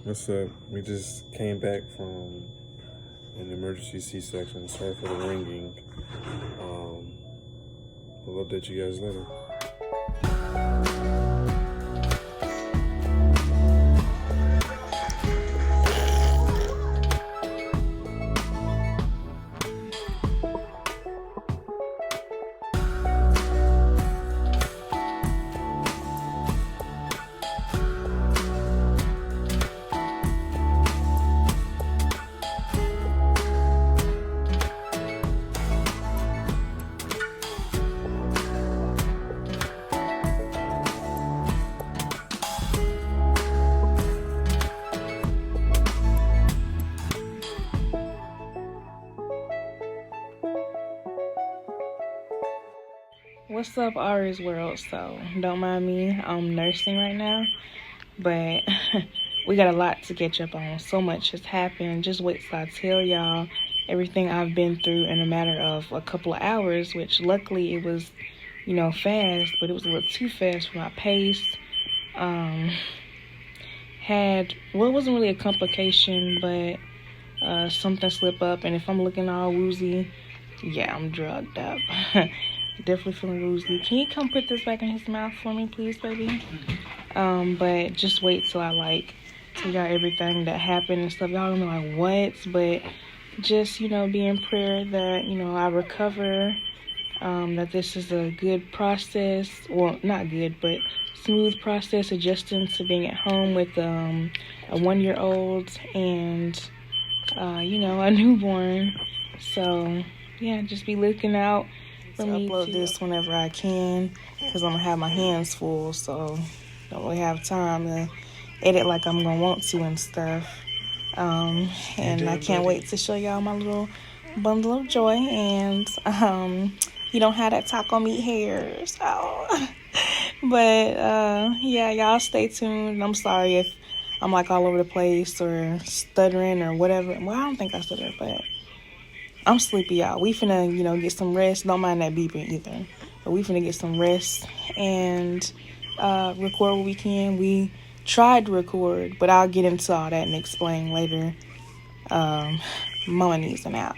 What's up? We just came back from an emergency C-section. Sorry for the ringing. I'll update you guys later. What's up, Ari's world? So don't mind me, I'm nursing right now, but we got a lot to catch up on. So much has happened. Just wait till I tell y'all everything I've been through in a matter of a couple of hours, which luckily it was, fast, but it was a little too fast for my pace. It wasn't really a complication, but something slip up, and if I'm looking all woozy, yeah, I'm drugged up. Definitely feeling woozy. Can you come put this back in his mouth for me, please, baby? But just wait till I tell y'all everything that happened and stuff. Y'all gonna be like, what? But just, be in prayer that, I recover, that this is a good process. Well, not good, but smooth process adjusting to being at home with a 1-year-old and, a newborn. So, yeah, just be looking out for me to upload this whenever I can, because I'm gonna have my hands full, so don't really have time to edit like I'm gonna want to and stuff. And I can't wait to show y'all my little bundle of joy, and you don't have that taco meat hair, so but yeah, y'all stay tuned. I'm sorry if I'm all over the place or stuttering or whatever. Well, I don't think I stutter, but I'm sleepy, y'all. We finna, get some rest. Don't mind that beeping either. But we finna get some rest and record what we can. We tried to record, but I'll get into all that and explain later. Mama needs a nap.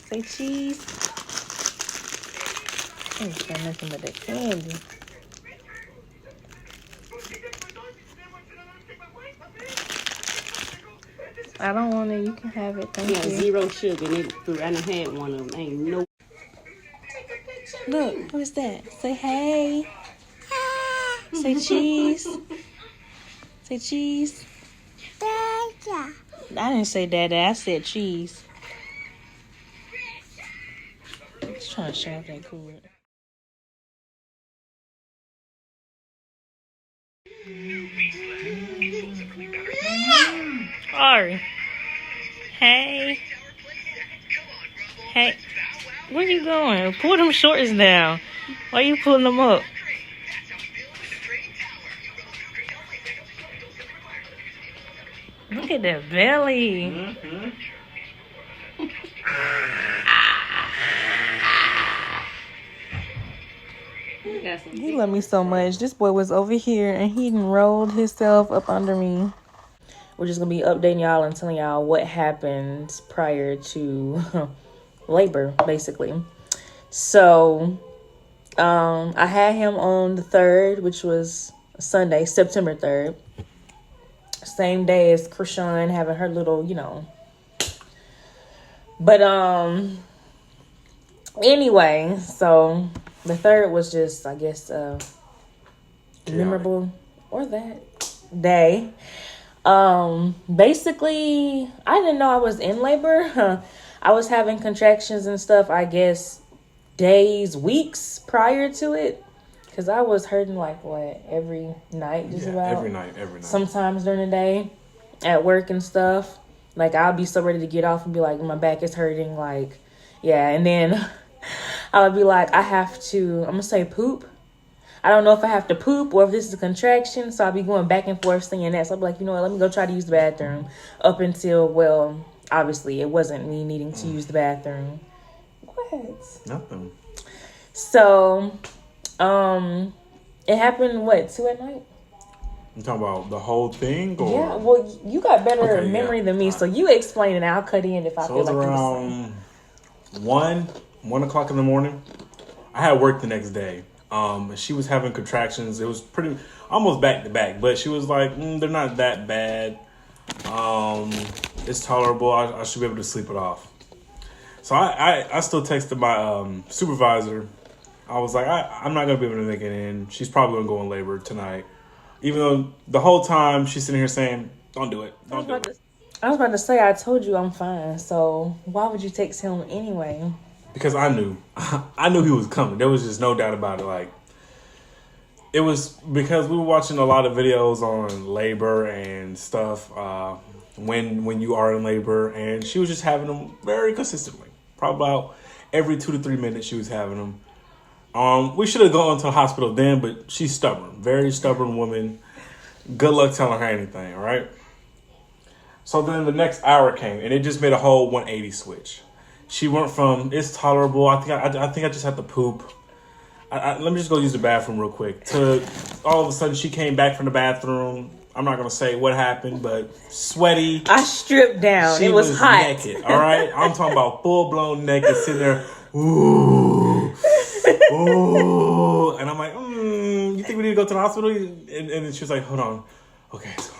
Say cheese. I ain't saying nothing but that candy. I don't want it. You can have it. Thank you. Zero sugar. And I had one of them. Ain't no. Look, who is that? Say hey. Say cheese. Say cheese. Dada. I didn't say dada. I said cheese. I'm just trying to show off that cord. Ari. Hey. Hey. Where you going? Pull them shorts down. Why you pulling them up? Look at that belly. Mm-hmm. He love me so much. This boy was over here and he rolled himself up under me. We're just gonna be updating y'all and telling y'all what happened prior to labor, basically. So, I had him on the 3rd, which was Sunday, September 3rd. Same day as Krishan having her little, But, anyway, so the 3rd was just, I guess, memorable, or that day. Basically, I didn't know I was in labor. I was having contractions and stuff, I guess, days, weeks prior to it. Because I was hurting every night, just about. Every night. Sometimes during the day at work and stuff. I'll be so ready to get off and be like, my back is hurting. And then I would be like, I'm going to say poop. I don't know if I have to poop or if this is a contraction. So I'll be going back and forth saying that. So I'll be like, let me go try to use the bathroom. Up until, obviously it wasn't me needing to use the bathroom. What? Nothing. So, it happened, what, 2 at night? You talking about the whole thing? Or? Yeah, well, you got better Okay, memory yeah. than me, so you explain it. I'll cut in if I So feel it was like around 1 o'clock in the morning. I had work the next day. She was having contractions. It was pretty almost back to back, but she was like, they're not that bad. It's tolerable. I should be able to sleep it off. So I still texted my supervisor. I was like, I'm not gonna be able to make it in. She's probably gonna go in labor tonight. Even though the whole time she's sitting here saying, don't do it. Don't do it. I was about to say, I told you I'm fine. So why would you text him anyway? Because I knew. I knew he was coming. There was just no doubt about it. Like, it was because we were watching a lot of videos on labor and stuff when you are in labor. And she was just having them very consistently. Probably about every 2 to 3 minutes she was having them. We should have gone to the hospital then, but she's stubborn. Very stubborn woman. Good luck telling her anything, all right? So then the next hour came, and it just made a whole 180 switch. She went from, it's tolerable, I think I just have to poop. Let me just go use the bathroom real quick. To all of a sudden, she came back from the bathroom. I'm not going to say what happened, but sweaty. I stripped down. She it was hot. Naked, all right? I'm talking about full-blown naked, sitting there, ooh. Ooh, and I'm like, you think we need to go to the hospital? And then she was like, hold on. Okay, so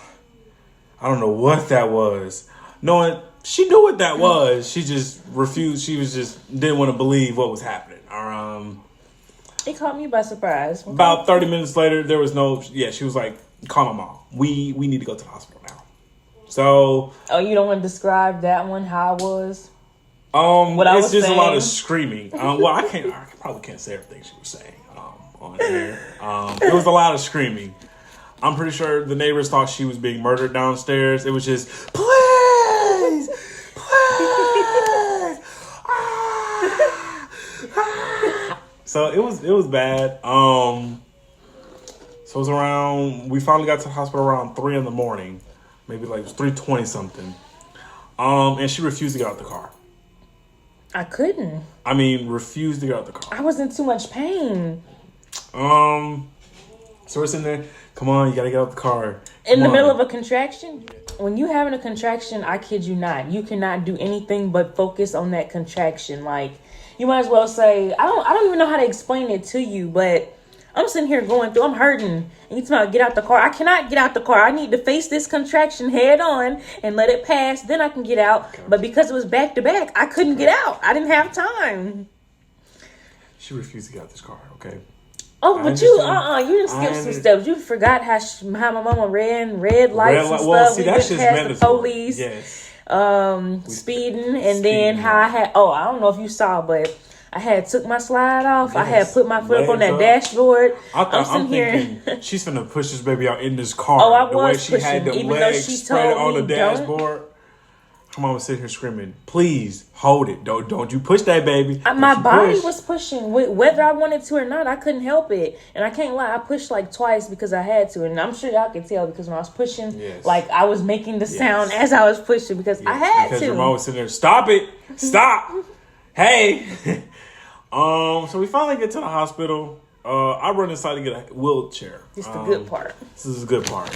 I don't know what that was. Knowing she knew what that was, she just refused. She was just didn't want to believe what was happening. It caught me by surprise. Okay. About 30 minutes later, there was no. Yeah, she was like, call my mom. We need to go to the hospital now. So. Oh, you don't want to describe that one? How it was? It's just saying. A lot of screaming. Well, I probably can't say everything she was saying on air. It was a lot of screaming. I'm pretty sure the neighbors thought she was being murdered downstairs. It was just, please, please. So it was bad. So it was around. We finally got to the hospital around 3 a.m, maybe like 3:20 something. And she refused to get out the car. I couldn't. Refused to get out the car. I was in too much pain. So we're sitting there. Come on, you gotta get out the car. In the middle of a contraction? When you having a contraction, I kid you not, you cannot do anything but focus on that contraction. Like, you might as well say, I don't even know how to explain it to you, but I'm sitting here going through, I'm hurting. And you tell me, get out the car. I cannot get out the car. I need to face this contraction head on and let it pass. Then I can get out. Okay. But because it was back to back, I couldn't get out. I didn't have time. She refused to get out this car, okay? Oh, but you didn't skip some steps. You forgot how my mama ran red lights and stuff. Well, see, we that's went just past the police. Yes. Speeding, and then how I had, I don't know if you saw, but I had took my slide off. Yes. I had put my foot up on that dashboard. I'm thinking she's finna push this baby out in this car. Oh, I the was way she pushing, had the even legs though she spread told on the me dashboard. Her mom was sitting here screaming, "Please hold it! Don't you push that baby!" My body was pushing, whether I wanted to or not. I couldn't help it, and I can't lie. I pushed like twice because I had to, and I'm sure y'all can tell because when I was pushing, like I was making the sound as I was pushing because I had because to. Your mom was sitting there, "Stop it! Stop! Hey!" So we finally get to the hospital. I run inside to get a wheelchair. This is the good part. This is the good part.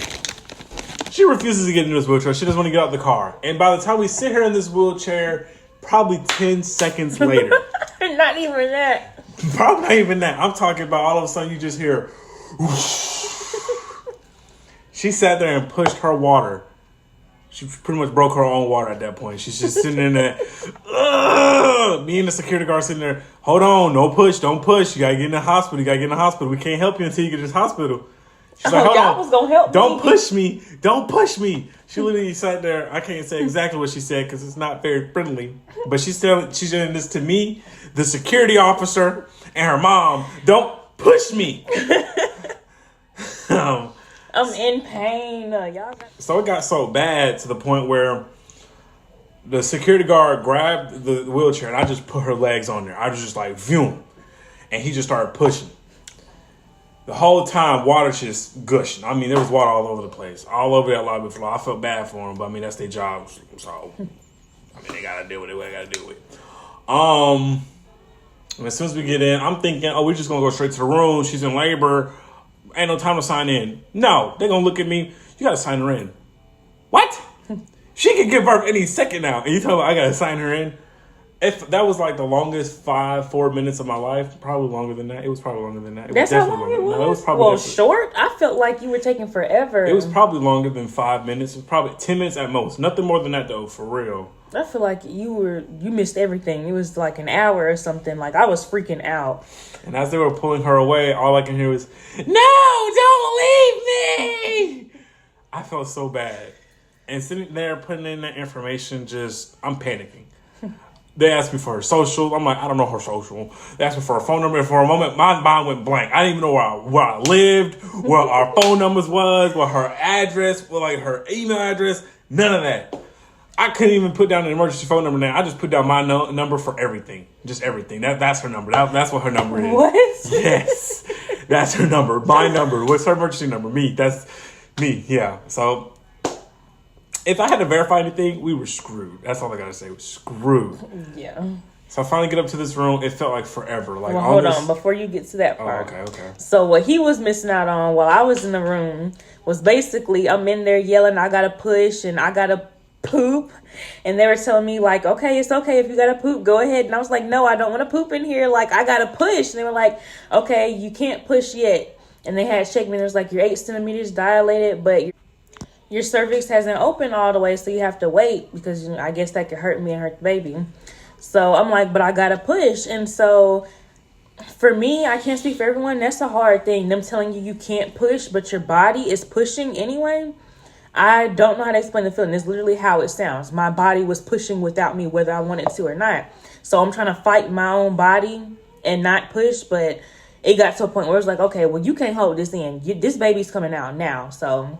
She refuses to get into this wheelchair. She doesn't want to get out of the car. And by the time we sit her in this wheelchair, probably 10 seconds later. Not even that. Probably not even that. I'm talking about all of a sudden you just hear whoosh. She sat there and pushed her water. She pretty much broke her own water at that point. She's just sitting in there. Me and the security guard sitting there. Hold on, don't push. You gotta get in the hospital. We can't help you until you get to this hospital. She's like, hold on. Was gonna help Don't push me. She literally sat there. I can't say exactly what she said because it's not very friendly. But she's doing this to me, the security officer, and her mom. Don't push me. I'm in pain. So it got so bad to the point where the security guard grabbed the wheelchair and I just put her legs on there. I was just like, vroom. And he just started pushing. The whole time, water's just gushing. There was water all over the place. All over that lobby floor. I felt bad for them, but that's their job. So, they gotta deal with it. What they gotta do with it. And as soon as we get in, I'm thinking, oh, we're just going to go straight to the room. She's in labor. Ain't no time to sign in. No, they're going to look at me. You got to sign her in. What? She could give birth any second now. And you tell me I got to sign her in? If that was like the longest 4 minutes of my life, probably longer than that. It was probably longer than that. That's how long it was? No, it was probably short? I felt like you were taking forever. It was probably longer than 5 minutes. It was probably 10 minutes at most. Nothing more than that, though, for real. I feel like you missed everything. It was like an hour or something. Like, I was freaking out. And as they were pulling her away, all I can hear was, no, don't leave me! I felt so bad. And sitting there putting in that information, I'm panicking. They asked me for her social. I'm like, I don't know her social. They asked me for her phone number. And for a moment, my mind went blank. I didn't even know where I lived, where our phone numbers was, what her address, like her email address. None of that. I couldn't even put down an emergency phone number now. I just put down my number for everything. Just everything. That's her number. That's what her number is. What? Yes. That's her number. My number. What's her emergency number? Me. That's me. Yeah. So if I had to verify anything, we were screwed. That's all I got to say. We're screwed. Yeah. So I finally get up to this room. It felt like forever. Like, well, hold on. Before you get to that part. Oh, okay. So what he was missing out on while I was in the room was basically I'm in there yelling, I got to push and I got to poop. And they were telling me like, okay, it's okay if you got to poop, go ahead. And I was like, no, I don't want to poop in here. Like, I got to push. And they were like, okay, you can't push yet. And they had shake me. There's like, you're 8 centimeters dilated, but your cervix hasn't opened all the way, so you have to wait because I guess that could hurt me and hurt the baby. So I'm like, but I gotta push. And so for me, I can't speak for everyone. That's a hard thing. Them telling you can't push, but your body is pushing anyway. I don't know how to explain the feeling. It's literally how it sounds. My body was pushing without me, whether I wanted to or not. So I'm trying to fight my own body and not push, but it got to a point where it's like, okay, well, you can't hold this in. This baby's coming out now. So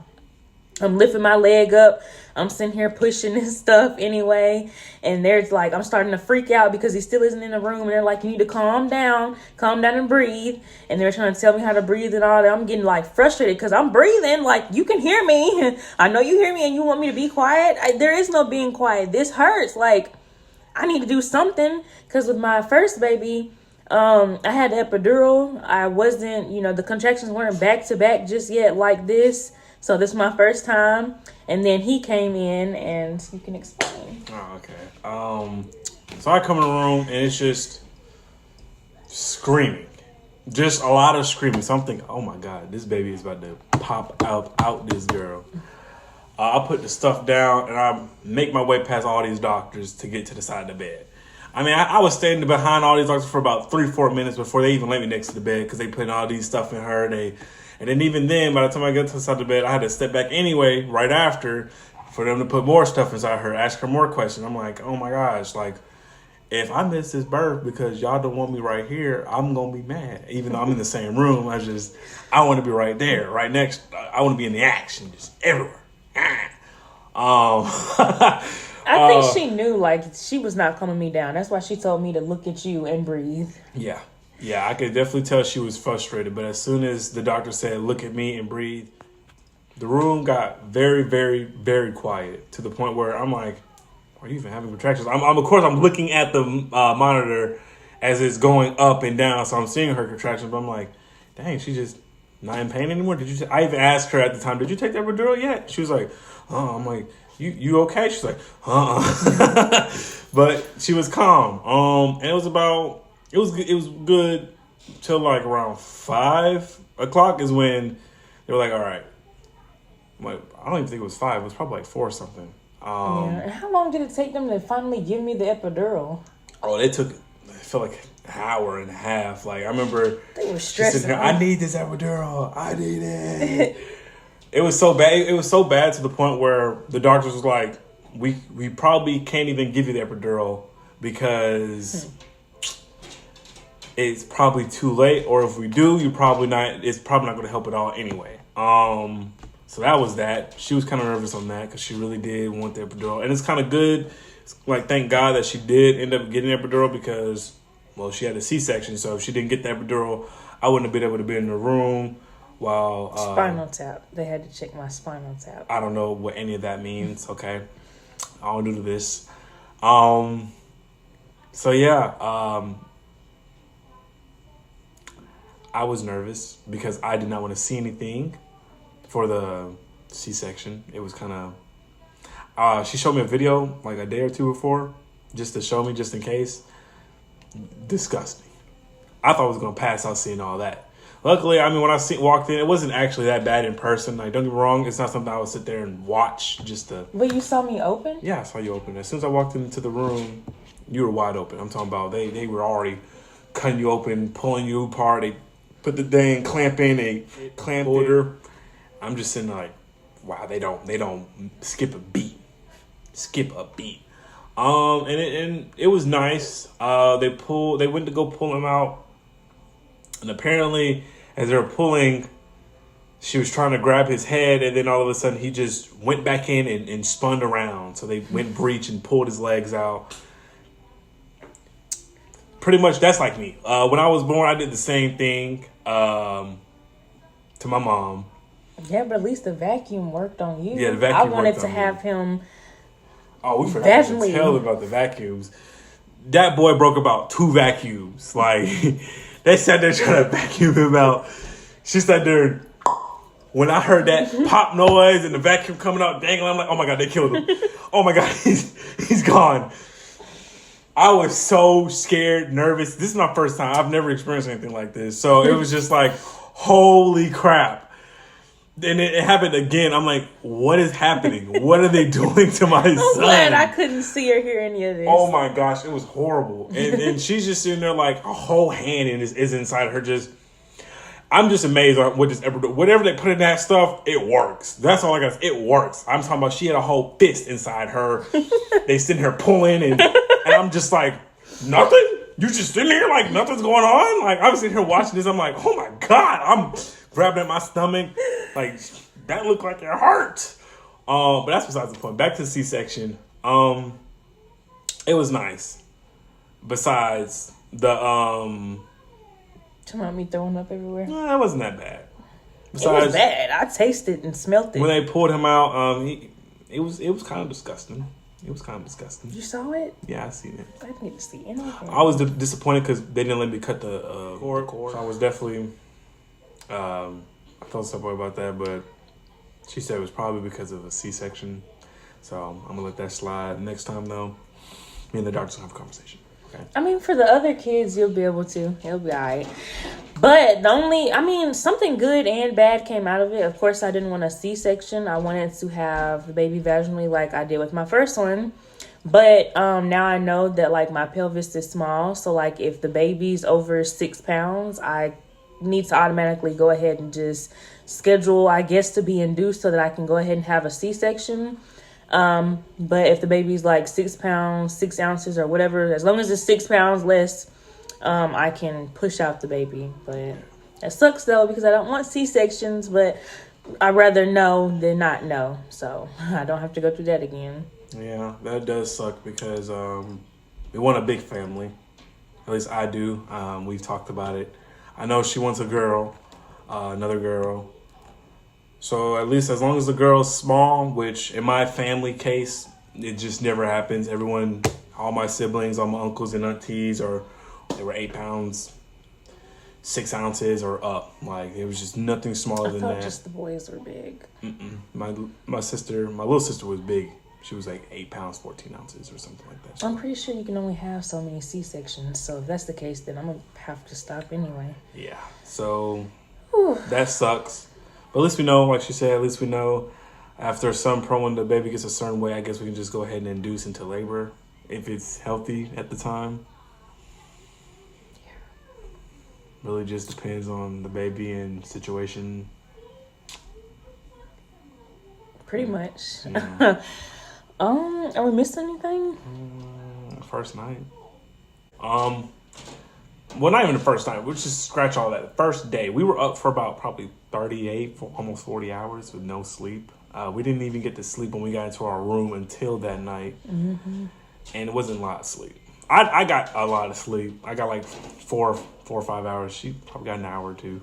I'm lifting my leg up. I'm sitting here pushing this stuff anyway. And there's like, I'm starting to freak out because he still isn't in the room. And they're like, you need to calm down and breathe. And they're trying to tell me how to breathe and all that. I'm getting like frustrated because I'm breathing. Like, you can hear me. I know you hear me and you want me to be quiet. There is no being quiet. This hurts. Like, I need to do something. Because with my first baby, I had the epidural. I wasn't, the contractions weren't back to back just yet like this. So this is my first time. And then he came in and you can explain. Oh, okay. So I come in the room and it's just screaming. Just a lot of screaming. So I'm thinking, oh my God, this baby is about to pop out this girl. I put the stuff down and I make my way past all these doctors to get to the side of the bed. I mean, I was standing behind all these doctors for about 3-4 minutes before they even let me next to the bed because they put all these stuff in her. And then even then, by the time I got to the side of the bed, I had to step back anyway, right after, for them to put more stuff inside her, ask her more questions. I'm like, oh my gosh, like, if I miss this birth because y'all don't want me right here, I'm going to be mad. Even though I'm in the same room, I want to be right there, right next. I want to be in the action, just everywhere. I think she knew, like, she was not calming me down. That's why she told me to look at you and breathe. Yeah, I could definitely tell she was frustrated. But as soon as the doctor said, look at me and breathe, the room got very, very, very quiet to the point where I'm like, are you even having contractions? Of course, I'm looking at the monitor as it's going up and down. So I'm seeing her contractions. But I'm like, dang, she just not in pain anymore? I even asked her at the time, did you take that epidural yet? She was like, oh. I'm like, you okay? She's like, But she was calm. And it was about... It was good till like around 5 o'clock is when they were like, all right. I'm like, I don't even think it was 5. It was probably like 4 or something. And how long did it take them to finally give me the epidural? Oh, it felt like an hour and a half. Like, I remember they were stressing. I need this epidural. I need it. It was so bad. It was so bad to the point where the doctors was like, we probably can't even give you the epidural because... It's probably too late, or if we do, it's probably not going to help at all anyway. So that was that. She was kind of nervous on that because she really did want the epidural. And it's kind of good. It's like, thank God that she did end up getting the epidural because, well, she had a C-section. So if she didn't get the epidural, I wouldn't have been able to be in the room while... spinal tap. They had to check my spinal tap. I don't know what any of that means, okay? I don't do this. So, yeah, I was nervous because I did not want to see anything for the C-section. It was kind of... she showed me a video like a day or two before just to show me, just in case. Disgusting. I thought I was going to pass out seeing all that. Luckily, I mean, when I walked in, it wasn't actually that bad in person. Like, don't get me wrong, it's not something I would sit there and watch just to... But you saw me open? Yeah, I saw you open. As soon as I walked into the room, you were wide open. I'm talking about they were already cutting you open, pulling you apart. They put the thing, they clamp order. I'm just sitting there like, wow, they don't skip a beat. And it was nice. They went to go pull him out. And apparently, as they were pulling, she was trying to grab his head, and then all of a sudden, he just went back in and spun around. So they went breach and pulled his legs out. Pretty much, that's like me. When I was born, I did the same thing to my mom. Yeah, but at least the vacuum worked on you. Yeah, the vacuum I wanted worked to on have me. him. Oh, we forgot to Vaginally. tell about the vacuums. That boy broke about 2 vacuums. Like, they sat there trying to vacuum him out. She sat there. When I heard that pop noise and the vacuum coming out dangling, I'm like, oh my God, they killed him. Oh my God, he's gone. I was so scared, nervous. This is my first time. I've never experienced anything like this. So it was just like, holy crap. And it happened again. I'm like, what is happening? What are they doing to my son? I'm glad I couldn't see or hear any of this. Oh my gosh, it was horrible. And she's just sitting there like a whole hand is inside her. I'm just amazed on what this ever do. Whatever they put in that stuff, it works. That's all I got. It works. I'm talking about she had a whole fist inside her. They sitting here pulling and I'm just like, nothing? You just sitting here like nothing's going on? Like, I'm sitting here watching this. I'm like, oh my God. I'm grabbing at my stomach. Like, that looked like it hurt. But that's besides the point. Back to the C-section. It was nice. Besides the Talking about me throwing up everywhere. No, it wasn't that bad. It was bad. I tasted and smelt it. When they pulled him out, it was kind of disgusting. It was kind of disgusting. You saw it? Yeah, I seen it. I didn't get to see anything. I was disappointed because they didn't let me cut the cord. So I was definitely I felt some way about that, but she said it was probably because of a C-section. So I'm gonna let that slide. Next time though, me and the doctor's gonna have a conversation. Okay. I mean, for the other kids, you'll be able to. It'll be all right. But something good and bad came out of it. Of course, I didn't want a C-section. I wanted to have the baby vaginally like I did with my first one. But now I know that, like, my pelvis is small. So, like, if the baby's over 6 pounds, I need to automatically go ahead and just schedule, I guess, to be induced so that I can go ahead and have a C-section. But if the baby's like 6 pounds, 6 ounces or whatever, as long as it's 6 pounds less, I can push out the baby. But it sucks though, because I don't want C-sections, but I'd rather know than not know. So I don't have to go through that again. Yeah, that does suck because we want a big family. At least I do. We've talked about it. I know she wants a girl, another girl. So at least as long as the girl's small, which in my family case, it just never happens. Everyone, all my siblings, all my uncles and aunties, they were 8 pounds, 6 ounces or up. Like, it was just nothing smaller than that. I thought just the boys were big. My little sister was big. She was like 8 pounds, 14 ounces or something like that. So I'm pretty sure you can only have so many C-sections. So if that's the case, then I'm going to have to stop anyway. Yeah. So that sucks. But at least we know, like she said, at least we know after some when the baby gets a certain way, I guess we can just go ahead and induce into labor if it's healthy at the time. Yeah. Really just depends on the baby and situation. Pretty much. Yeah. Are we missing anything? First night. Well, not even the first night. We'll just scratch all that. First day, we were up for about probably 38, almost 40 hours with no sleep. We didn't even get to sleep when we got into our room until that night. Mm-hmm. And it wasn't a lot of sleep. I got a lot of sleep. I got like 4 or 5 hours. She probably got an hour or two.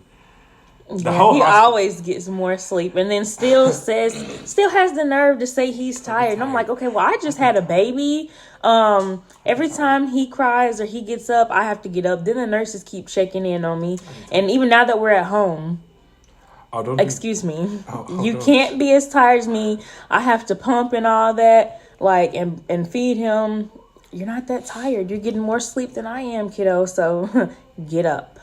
He always gets more sleep, and then still has the nerve to say he's tired. And I'm like, okay, well, I just had a baby. Every time he cries or he gets up, I have to get up. Then the nurses keep checking in on me, and even now that we're at home, excuse me, you can't be as tired as me. I have to pump and all that, like, and feed him. You're not that tired. You're getting more sleep than I am, kiddo. So get up.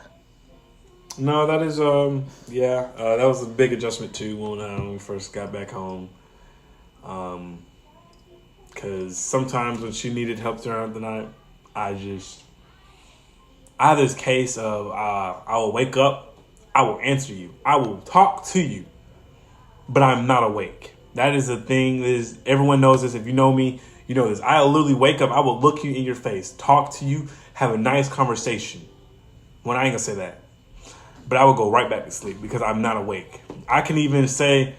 No, that is that was a big adjustment too when we first got back home. Because sometimes when she needed help throughout the night, I have this case of I will wake up, I will answer you, I will talk to you, but I'm not awake. That is the thing. Is everyone knows this? If you know me, you know this. I will literally wake up, I will look you in your face, talk to you, have a nice conversation. When I ain't gonna say that. But I will go right back to sleep because I'm not awake. I can even say,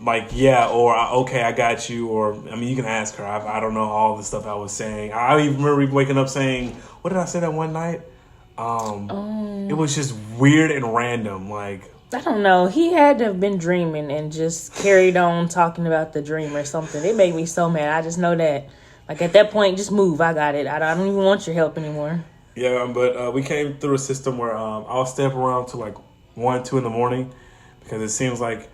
like, yeah, or okay, I got you. Or, I mean, you can ask her. I don't know all the stuff I was saying. I even remember waking up saying, what did I say that one night? It was just weird and random. Like, I don't know. He had to have been dreaming and just carried on talking about the dream or something. It made me so mad. I just know that. Like, at that point, just move. I got it. I don't even want your help anymore. Yeah, but we came through a system where I'll stay up around to like 1, 2 in the morning because it seems like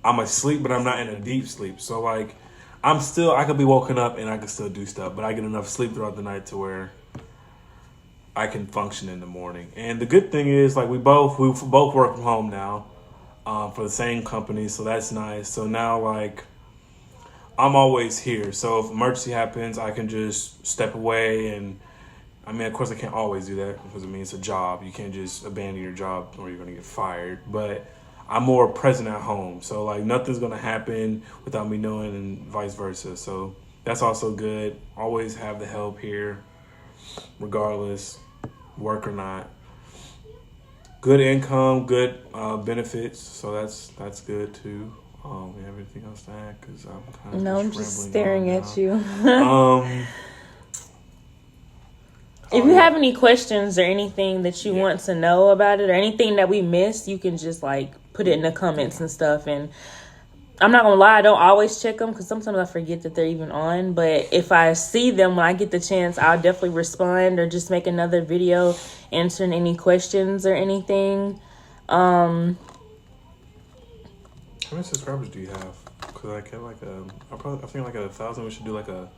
I'm asleep, but I'm not in a deep sleep. So like I could be woken up and I could still do stuff, but I get enough sleep throughout the night to where I can function in the morning. And the good thing is like we both work from home now for the same company, so that's nice. So now like I'm always here. So if emergency happens, I can just step away and. I mean, of course, I can't always do that because, I mean, it's a job. You can't just abandon your job or you're going to get fired. But I'm more present at home. So, like, nothing's going to happen without me knowing and vice versa. So that's also good. Always have the help here, regardless, work or not. Good income, good benefits. So that's good, too. We have anything else to add? Because I'm kind of No, I'm just staring at you. If you have any questions or anything that you want to know about it or anything that we missed, you can just like put it in the comments and stuff. And I'm not going to lie, I don't always check them because sometimes I forget that they're even on. But if I see them when I get the chance, I'll definitely respond or just make another video answering any questions or anything. How many subscribers do you have? Because I think like 1,000. We should do like a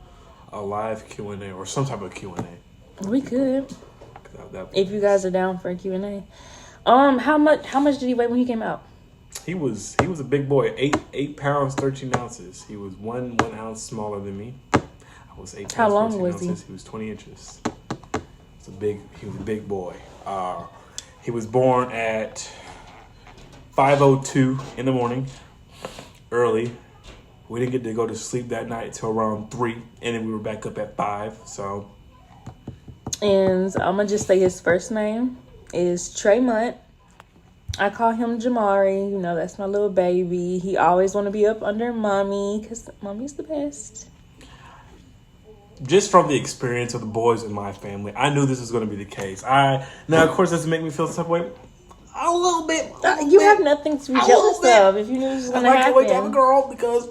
live Q&A or some type of Q&A. We could, if you guys are down for a Q&A. How much did he weigh when he came out? He was a big boy, 8 pounds 13 ounces. He was 1 ounce smaller than me. I was 8 pounds. How long was he? He was 20 inches. He was a big boy. He was born at 5:02 in the morning, early. We didn't get to go to sleep that night till around 3, and then we were back up at 5. So. And I'm going to just say his first name is Tremont. I call him Jamari. You know, that's my little baby. He always want to be up under mommy because mommy's the best. Just from the experience of the boys in my family, I knew this was going to be the case. Now, of course, does it make me feel some way? A little bit. You have nothing to be jealous of if you knew this was going to happen. I can't wait to have a girl because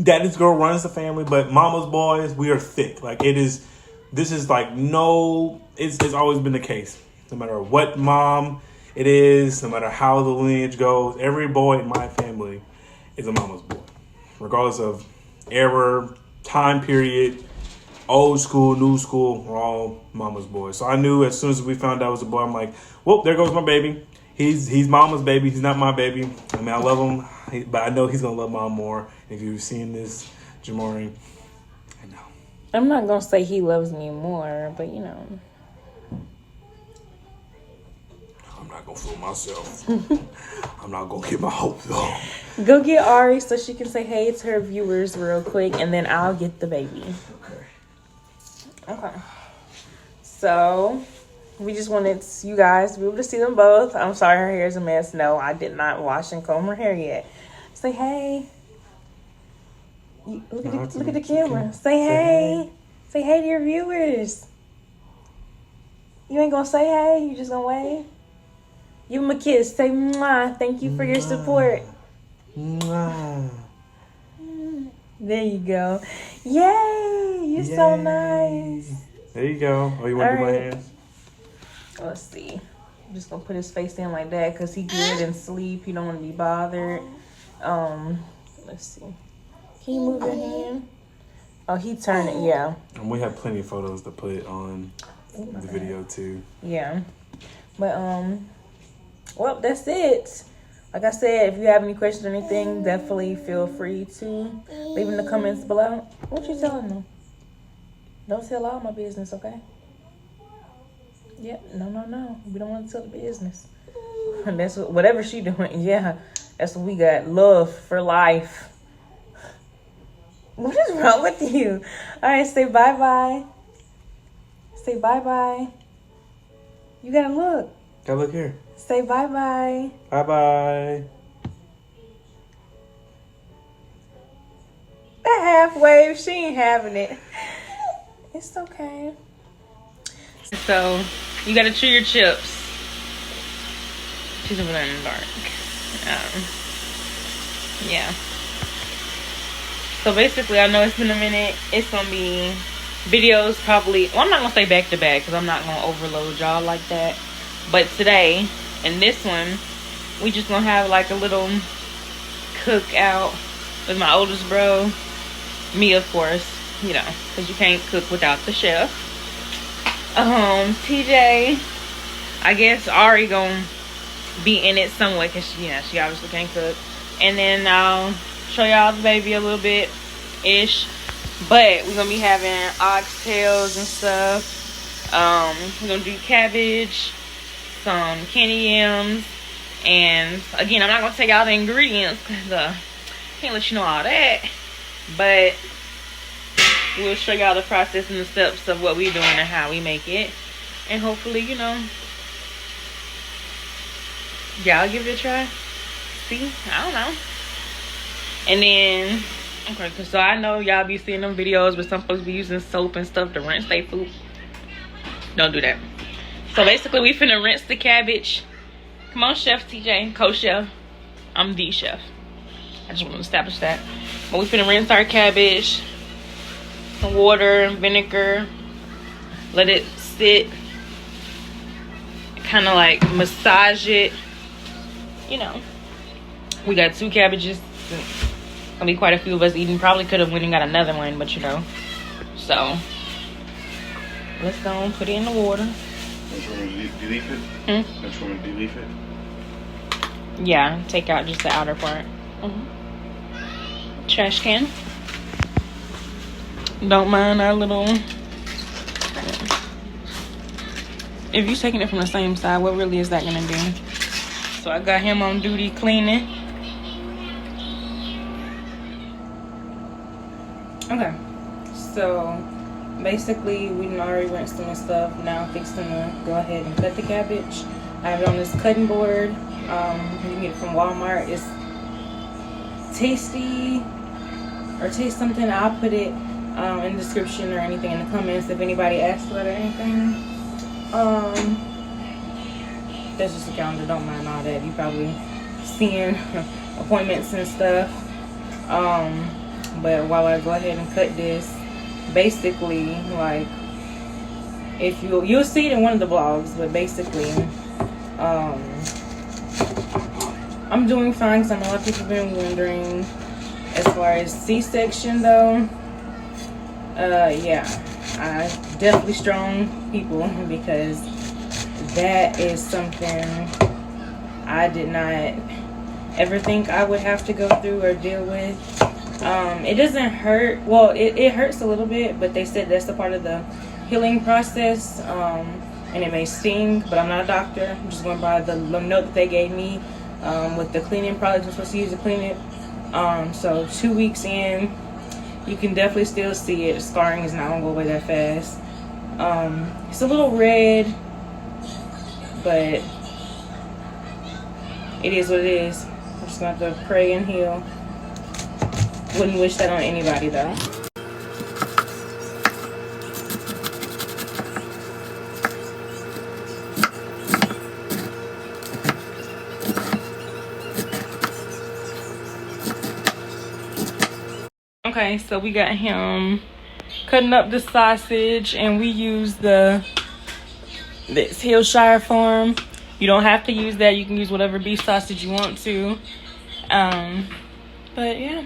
daddy's girl runs the family, but mama's boys, we are thick. Like, it is... This is like it's always been the case. No matter what mom it is, no matter how the lineage goes, every boy in my family is a mama's boy. Regardless of era, time period, old school, new school, we're all mama's boys. So I knew as soon as we found out it was a boy, I'm like, well, there goes my baby. He's mama's baby. He's not my baby. I mean, I love him, but I know he's going to love mom more. If you've seen this, Jamari, I'm not going to say he loves me more, but, you know. I'm not going to fool myself. I'm not going to get my hopes up. Go get Ari so she can say hey to her viewers real quick, and then I'll get the baby. Okay. So, we just wanted you guys to be able to see them both. I'm sorry her hair's a mess. No, I did not wash and comb her hair yet. Say hey. Look at the camera. Say hey. Say hey to your viewers. You ain't gonna say hey? You just gonna wave? Give him a kiss. Say mwah. Thank you for your support. Mwah. There you go. Yay! You're so nice. There you go. Oh, you want to do my hands? Let's see. I'm just gonna put his face in like that because he good and sleep. He don't want to be bothered. Let's see. Can you move your hand? Oh, he turned it. Yeah. And we have plenty of photos to put on the video too. Yeah. But well, that's it. Like I said, if you have any questions or anything, definitely feel free to leave in the comments below. What you telling them? Don't tell all my business, okay? Yep. No. We don't want to tell the business. And that's whatever she doing. Yeah, that's what we got. Love for life. What is wrong with you? All right, say bye-bye. Say bye-bye. You gotta look. Gotta look here. Say bye-bye. Bye-bye. That half wave, she ain't having it. It's okay. So, you gotta chew your chips. She's over there in the dark. Yeah. So basically, I know it's been a minute. It's gonna be videos probably. Well, I'm not gonna say back to back because I'm not gonna overload y'all like that. But today and this one, we just gonna have like a little cookout with my oldest bro. Me, of course, you know, because you can't cook without the chef. TJ, I guess Ari gonna be in it somewhat because she obviously can't cook. And then I'll show y'all the baby a little bit ish, but we're gonna be having oxtails and stuff. We're gonna do cabbage, some candy yams, and again, I'm not gonna tell y'all the ingredients because can't let you know all that, but we'll show y'all the process and the steps of what we're doing and how we make it, and hopefully, you know, y'all give it a try. See, I don't know. And then, okay, cause so I know y'all be seeing them videos where some folks be using soap and stuff to rinse their food. Don't do that. So basically, we finna rinse the cabbage. Come on, Chef TJ, co-chef. I'm the chef. I just want to establish that. But we finna rinse our cabbage. Some water and vinegar. Let it sit. Kind of like massage it. You know. We got 2 cabbages. Gonna be quite a few of us eating. Probably could have went and got another one, but you know. So let's go and put it in the water. Don't you want me to de-leaf it? Don't you want me to de-leaf it? Yeah, take out just the outer part. Trash can. Don't mind our little. If you're taking it from the same side, what really is that gonna do? So I got him on duty cleaning. Okay, so basically we done already rinsed them and stuff. Now I'm fixing to go ahead and cut the cabbage. I have it on this cutting board. You can get it from Walmart. It's tasty or taste something. I'll put it in the description or anything in the comments if anybody asks about it or anything. That's just a calendar. Don't mind all that. You probably seeing appointments and stuff. But while I go ahead and cut this, basically, like, if you'll see it in one of the vlogs, but basically, I'm doing fine because I know a lot of people have been wondering. As far as C-section though, yeah, I definitely strong people because that is something I did not ever think I would have to go through or deal with. It doesn't hurt. Well, it hurts a little bit, but they said that's a part of the healing process. And it may sting, but I'm not a doctor. I'm just going by the note that they gave me with the cleaning products I'm supposed to use to clean it. So 2 weeks in, you can definitely still see it. The scarring is not gonna go away that fast. It's a little red, but it is what it is. I'm just gonna have to pray and heal. Wouldn't wish that on anybody though. Okay, so we got him cutting up the sausage, and we use this Hillshire Farm. You don't have to use that. You can use whatever beef sausage you want to. But yeah.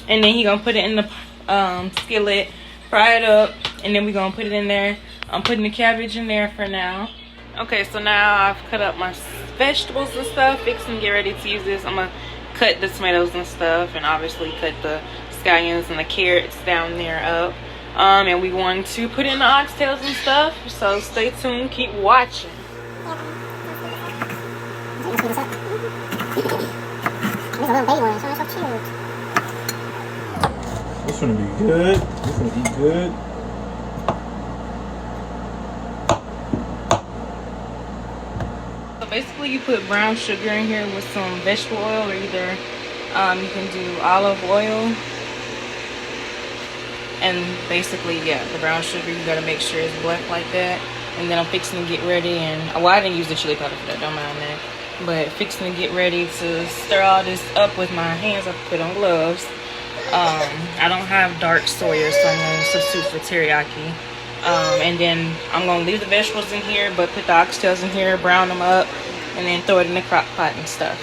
And then he gonna put it in the skillet, fry it up, and then we gonna put it in there. I'm putting the cabbage in there for now. Okay, so now I've cut up my vegetables and stuff, fixing to get ready to use this. I'm gonna cut the tomatoes and stuff, and obviously cut the scallions and the carrots down there up. And we want to put in the oxtails and stuff, so stay tuned, keep watching. This gonna be good. This gonna be good. So basically you put brown sugar in here with some vegetable oil, or either you can do olive oil. And basically, yeah, the brown sugar, you gotta make sure it's black like that. And then I'm fixing to get ready, and well, I didn't use the chili powder for that, don't mind that. But fixing to get ready to stir all this up with my hands. I put on gloves. I don't have dark soya, so I'm gonna substitute for teriyaki. And then I'm gonna leave the vegetables in here, but put the oxtails in here, brown them up, and then throw it in the crock pot and stuff.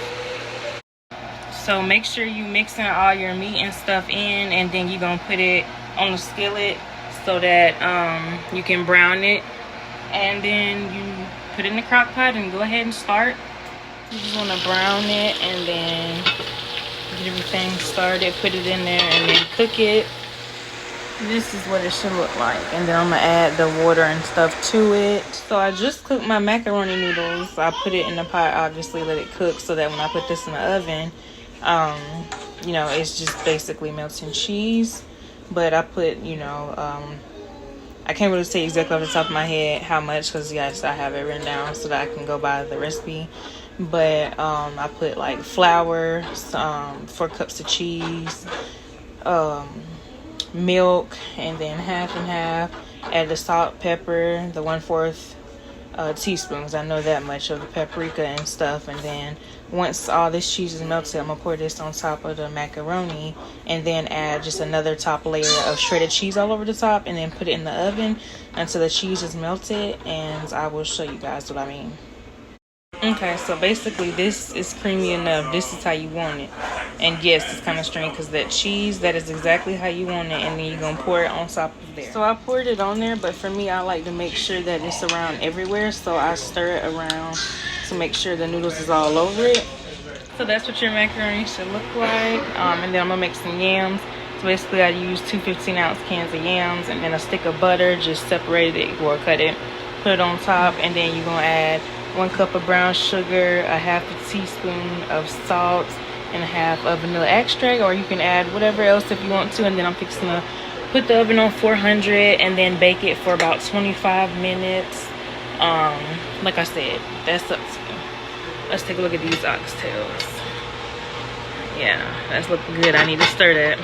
So make sure you mixing all your meat and stuff in, and then you're gonna put it on the skillet so that you can brown it, and then you put it in the crock pot and go ahead and start. You just want to brown it and then get everything started, put it in there, and then cook it. This is what it should look like, and then I'm gonna add the water and stuff to it. So I just cooked my macaroni noodles. I put it in the pot, obviously let it cook, so that when I put this in the oven, you know, it's just basically melting cheese. But I put, you know, I can't really say exactly off the top of my head how much, because yes, I have it written down so that I can go by the recipe. But I put like flour, 4 cups of cheese, milk, and then half and half. Add the salt, pepper, the 1/4 teaspoons. I know that much of the paprika and stuff. And then once all this cheese is melted, I'm gonna pour this on top of the macaroni, and then add just another top layer of shredded cheese all over the top, and then put it in the oven until the cheese is melted, and I will show you guys what I mean. Okay, so basically this is creamy enough. This is how you want it. And yes, it's kind of strange because that cheese, that is exactly how you want it. And then you're going to pour it on top of there. So I poured it on there, but for me, I like to make sure that it's around everywhere. So I stir it around to make sure the noodles is all over it. So that's what your macaroni should look like. And then I'm going to make some yams. So basically I used 2 15-ounce cans of yams and then a stick of butter. Just separate it or cut it. Put it on top, and then you're going to add 1 cup of brown sugar, a 1/2 teaspoon of salt, and 1/2 of vanilla extract, or you can add whatever else if you want to. And then I'm fixing to put the oven on 400 and then bake it for about 25 minutes. Like I said, that's up to you. Let's take a look at these oxtails. Yeah, that's looking good. I need to stir that.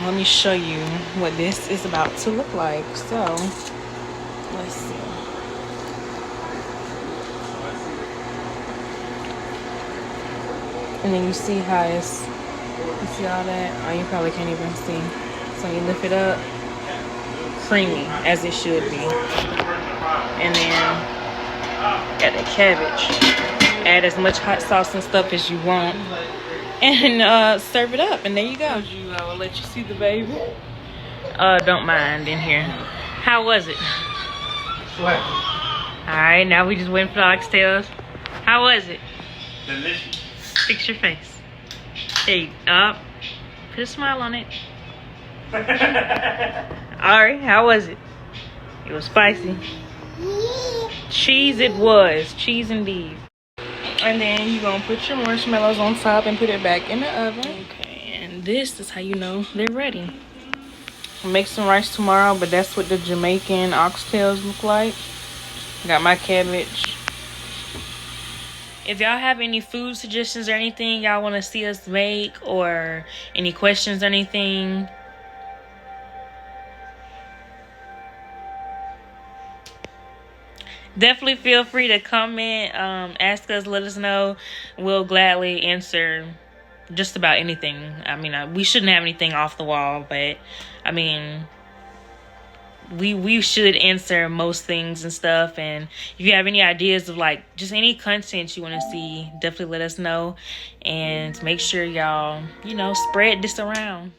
Let me show you what this is about to look like. So let's see. And then you see how it's, you see all that? Oh, you probably can't even see. So you lift it up, creamy, as it should be. And then got the cabbage. Add as much hot sauce and stuff as you want. And serve it up, and there you go. I will let you see the baby. Don't mind in here. How was it? What? Alright, now we just went for the oxtails. How was it? Delicious. Fix your face. There you go. Put a smile on it. Alright, how was it? It was spicy. Cheese it was. Cheese indeed. And then you're going to put your marshmallows on top and put it back in the oven. Okay, and this is how you know they're ready. I'll make some rice tomorrow, but that's what the Jamaican oxtails look like. Got my cabbage. If y'all have any food suggestions or anything y'all want to see us make, or any questions or anything, Definitely feel free to comment, ask us, let us know. We'll gladly answer just about anything. I mean, we shouldn't have anything off the wall, but I mean, we should answer most things and stuff. And if you have any ideas of like just any content you want to see, definitely let us know. And make sure y'all, spread this around.